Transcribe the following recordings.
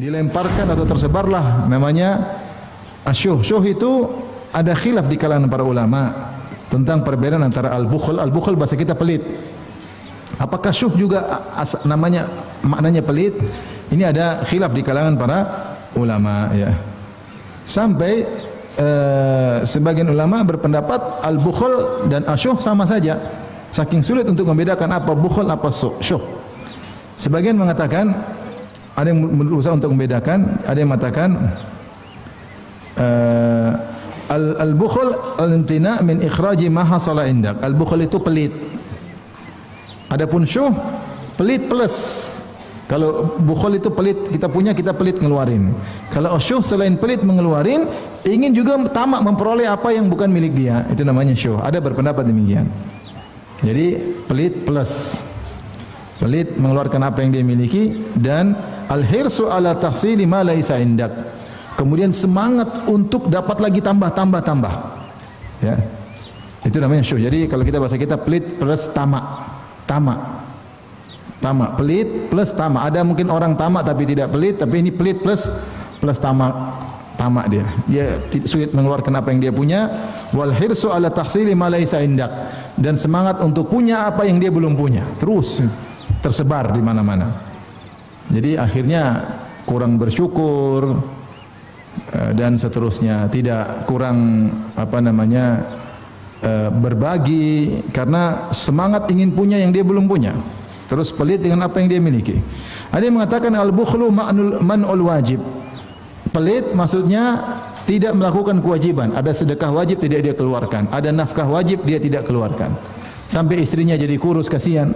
dilemparkan atau tersebarlah namanya asyuh. Syuh itu ada khilaf di kalangan para ulama tentang perbedaan antara al-bukhl. Al-bukhl bahasa kita pelit. Apakah syuh juga maknanya pelit? Ini ada khilaf di kalangan para ulama ya. Sampai sebagian ulama berpendapat al-bukhl dan asyuh sama saja. Saking sulit untuk membedakan apa bukhl apa syuh. Sebagian mengatakan, ada yang berusaha untuk membedakan, ada yang mengatakan al-bukhl al-imtina' min ikhraji ma hasala indak. Al-bukhl itu pelit. Adapun syuh pelit plus. Kalau bukhl itu pelit, kita punya, kita pelit ngeluarin. Kalau syuh selain pelit mengeluarin, ingin juga tamak memperoleh apa yang bukan milik dia. Itu namanya syuh. Ada berpendapat demikian. Jadi pelit plus. Pelit mengeluarkan apa yang dia miliki, dan al-hirsu ala tahsili ma laisa indak. Kemudian semangat untuk dapat lagi tambah. Ya. Itu namanya syuh. Jadi kalau kita bahasa kita pelit plus tamak. Tamak, pelit plus tamak. Ada mungkin orang tamak tapi tidak pelit, tapi ini pelit plus tamak. Tamak dia. Dia sulit mengeluarkan apa yang dia punya. Wal hirsu ala tahsili ma laisa indak. Dan semangat untuk punya apa yang dia belum punya. Terus tersebar di mana-mana. Jadi akhirnya kurang bersyukur dan seterusnya, tidak kurang berbagi karena semangat ingin punya yang dia belum punya. Terus pelit dengan apa yang dia miliki. Ada yang mengatakan al-bukhlu man'ul wajib. Pelit maksudnya tidak melakukan kewajiban. Ada sedekah wajib tidak dia keluarkan, ada nafkah wajib dia tidak keluarkan. Sampai istrinya jadi kurus, kasihan.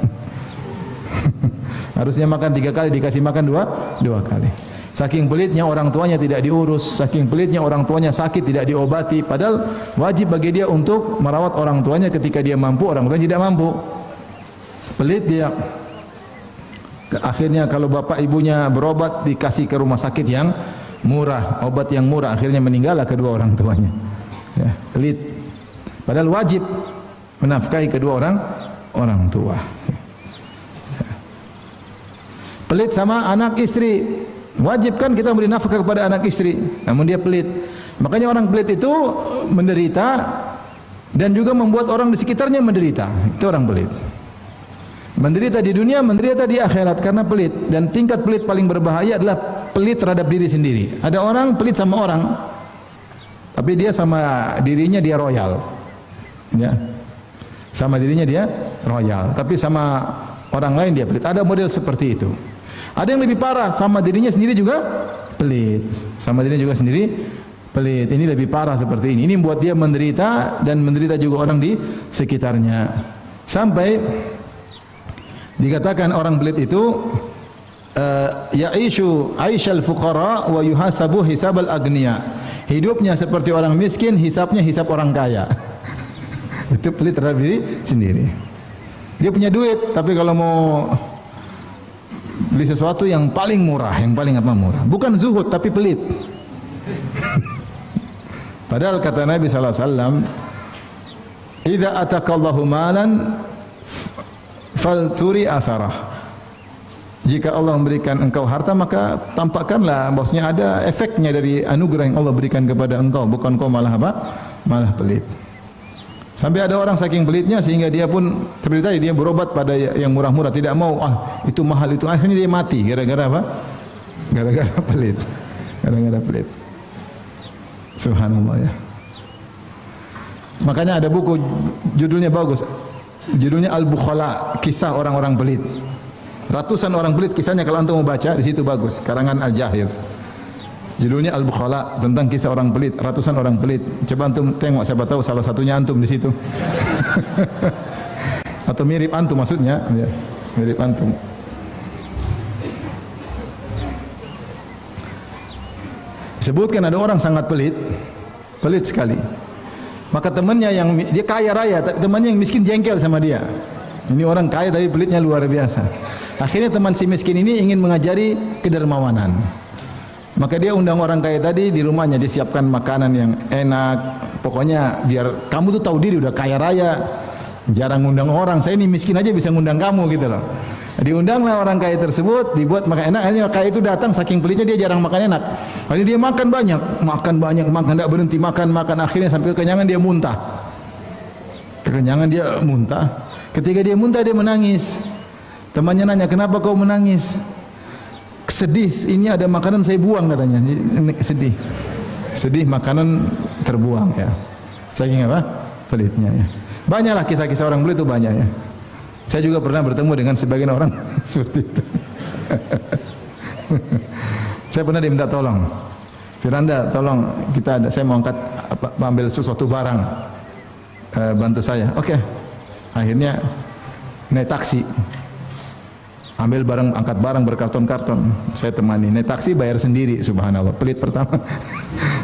Harusnya makan 3 kali, dikasih makan 2 kali. Saking pelitnya orang tuanya tidak diurus, saking pelitnya orang tuanya sakit tidak diobati, padahal wajib bagi dia untuk merawat orang tuanya ketika dia mampu, orang tuanya tidak mampu. Pelit dia. Akhirnya kalau bapak ibunya berobat dikasih ke rumah sakit yang murah, obat yang murah, akhirnya meninggallah kedua orang tuanya. Ya, pelit. Padahal wajib menafkahi kedua orang tua. Pelit sama anak istri. Wajib kan kita beri nafkah kepada anak istri, namun dia pelit. Makanya orang pelit itu menderita dan juga membuat orang di sekitarnya menderita. Itu orang pelit. Menderita di dunia, menderita di akhirat karena pelit. Dan tingkat pelit paling berbahaya adalah pelit terhadap diri sendiri. Ada orang pelit sama orang, tapi dia sama dirinya dia royal. Ya. Sama dirinya dia royal, tapi sama orang lain dia pelit. Ada model seperti itu. Ada yang lebih parah, sama dirinya sendiri juga pelit. Sama dirinya juga sendiri pelit. Ini lebih parah seperti ini. Ini membuat dia menderita dan menderita juga orang di sekitarnya. Sampai dikatakan orang pelit itu ya'ishu aishal fuqara wa yuhasabu hisabal agniya. Hidupnya seperti orang miskin, hisabnya hisab orang kaya. Itu pelit terhadap diri sendiri. Dia punya duit, tapi kalau mau beli sesuatu yang paling murah, yang paling murah. Bukan zuhud tapi pelit. Padahal kata Nabi sallallahu alaihi wasallam, "Idza atakallahu malan falturi atharah." Jika Allah memberikan engkau harta, maka tampakkanlah bahwasanya ada efeknya dari anugerah yang Allah berikan kepada engkau, bukan kau malah malah pelit. Sampai ada orang saking pelitnya sehingga dia pun seperti tadi, dia berobat pada yang murah-murah, tidak mau, itu mahal itu, akhirnya dia mati gara-gara apa? Gara-gara pelit. Gara-gara pelit. Subhanallah ya. Makanya ada buku judulnya bagus. Judulnya Al-Bukhala, kisah orang-orang pelit. Ratusan orang pelit kisahnya, kalau antum mau baca di situ bagus, karangan Al-Jahir. Judulnya Al-Bukhala, tentang kisah orang pelit, ratusan orang pelit. Coba antum tengok, siapa tahu salah satunya antum di situ. Atau mirip antum maksudnya, ya, mirip antum. Sebutkan ada orang sangat pelit, pelit sekali. Maka temannya yang dia kaya raya, temannya yang miskin jengkel sama dia. Ini orang kaya tapi pelitnya luar biasa. Akhirnya teman si miskin ini ingin mengajari kedermawanan. Maka dia undang orang kaya tadi di rumahnya, dia siapkan makanan yang enak. Pokoknya biar kamu tuh tahu diri udah kaya raya, jarang ngundang orang. Saya ini miskin aja bisa ngundang kamu gitu loh. Diundanglah orang kaya tersebut, dibuat makan enak. Akhirnya kaya itu datang, saking pelitnya dia jarang makan enak. Akhirnya dia makan banyak, makan tidak berhenti, makan. Akhirnya sampai kekenyangan dia muntah. Ketika dia muntah dia menangis. Temannya nanya, kenapa kau menangis? Sedih, ini ada makanan saya buang katanya. Sedih makanan terbuang ya. Saking apa? Pelitnya ya. Banyaklah kisah-kisah orang pelit itu banyak ya. Saya juga pernah bertemu dengan sebagian orang seperti itu. Saya pernah diminta tolong. Firanda, tolong saya mau ambil sesuatu barang. Bantu saya. Oke. Akhirnya naik taksi. Ambil barang, angkat barang berkarton-karton. Saya temani. Naik taksi bayar sendiri, subhanallah. Pelit pertama.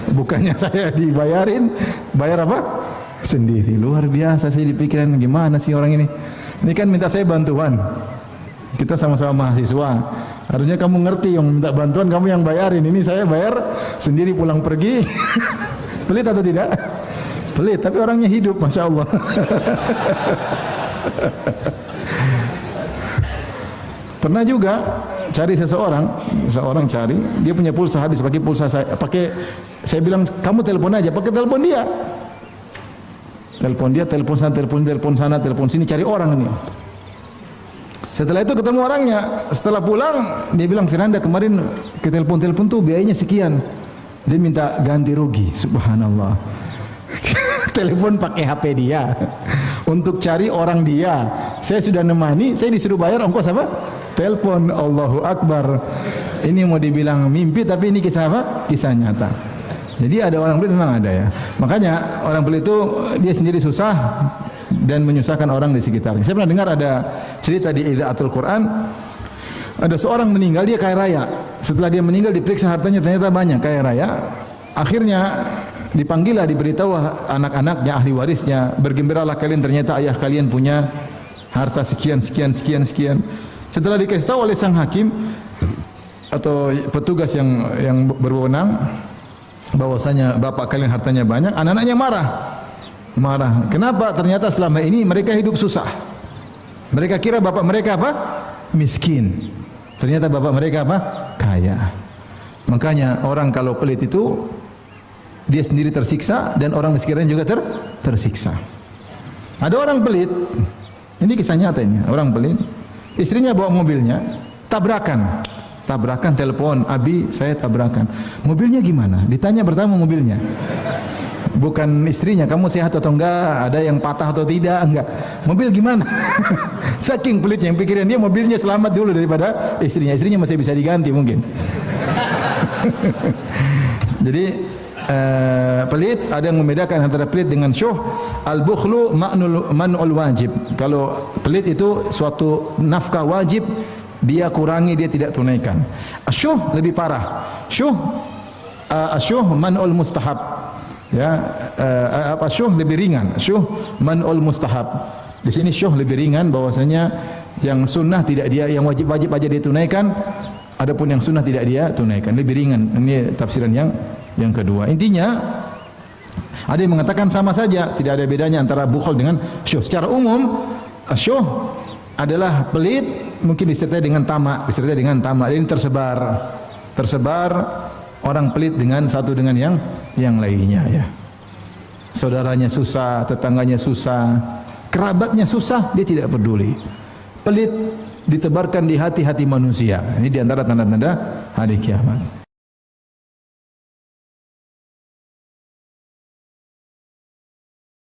Bukannya saya dibayarin, bayar apa? Sendiri. Luar biasa, saya dipikirin gimana sih orang ini. Ini kan minta saya bantuan. Kita sama-sama mahasiswa. Harusnya kamu ngerti yang minta bantuan, kamu yang bayarin. Ini saya bayar sendiri pulang pergi. Pelit atau tidak? Pelit, tapi orangnya hidup, Masya Allah. Pernah juga cari seseorang cari, dia punya pulsa habis, pakai pulsa saya bilang kamu telepon aja, pakai telepon dia. Telepon sana, telepon sini, cari orang ini. Setelah itu ketemu orangnya, setelah pulang dia bilang, Firanda kemarin ke telepon tuh biayanya sekian. Dia minta ganti rugi, subhanallah. Telepon pakai HP dia untuk cari orang dia. Saya sudah nemani, saya disuruh bayar ongkos apa? Telepon. Allahu Akbar. Ini mau dibilang mimpi, tapi ini kisah apa? Kisah nyata. Jadi ada orang pelit, memang ada ya. Makanya orang pelit itu dia sendiri susah dan menyusahkan orang di sekitarnya. Saya pernah dengar ada cerita di Idzaatul Quran. Ada seorang meninggal, dia kaya raya. Setelah dia meninggal diperiksa hartanya, ternyata banyak, kaya raya. Akhirnya dipanggillah, diberitahu anak-anaknya, ahli warisnya, bergembiralah kalian, ternyata ayah kalian punya harta sekian. Setelah dikasih tahu oleh sang hakim atau petugas yang berwenang bahwasanya bapak kalian hartanya banyak, anak-anaknya marah. Kenapa? Ternyata selama ini mereka hidup susah. Mereka kira bapak mereka apa? Miskin. Ternyata bapak mereka apa? Kaya. Makanya orang kalau pelit itu dia sendiri tersiksa dan orang di sekitarnya juga tersiksa. Ada orang pelit, ini kisah nyata ini. Orang pelit, istrinya bawa mobilnya, tabrakan telepon, Abi saya tabrakan. Mobilnya gimana? Ditanya pertama mobilnya. Bukan istrinya, kamu sehat atau enggak? Ada yang patah atau tidak? Enggak. Mobil gimana? Saking pelitnya, yang pikiran dia mobilnya selamat dulu daripada istrinya. Istrinya masih bisa diganti mungkin. Jadi pelit, ada yang membedakan antara pelit dengan syuh. Al-bukhlu man'ul wajib. Kalau pelit itu suatu nafkah wajib dia kurangi, dia tidak tunaikan. Asyuh lebih parah. Asyuh man'ul mustahab. Ya, asyuh lebih ringan. Asyuh man'ul mustahab. Di sini syuh lebih ringan, bahwasanya yang sunnah tidak dia, yang wajib aja dia tunaikan. Adapun yang sunnah tidak dia tunaikan, lebih ringan. Ini tafsiran yang kedua. Intinya ada yang mengatakan sama saja, tidak ada bedanya antara bukhul dengan syuh. Secara umum syuh adalah pelit, mungkin disertai dengan tamak. Ini tersebar orang pelit dengan satu dengan yang lainnya ya. Saudaranya susah, tetangganya susah, kerabatnya susah, dia tidak peduli. Pelit ditebarkan di hati-hati manusia. Ini diantara tanda-tanda hari kiamat.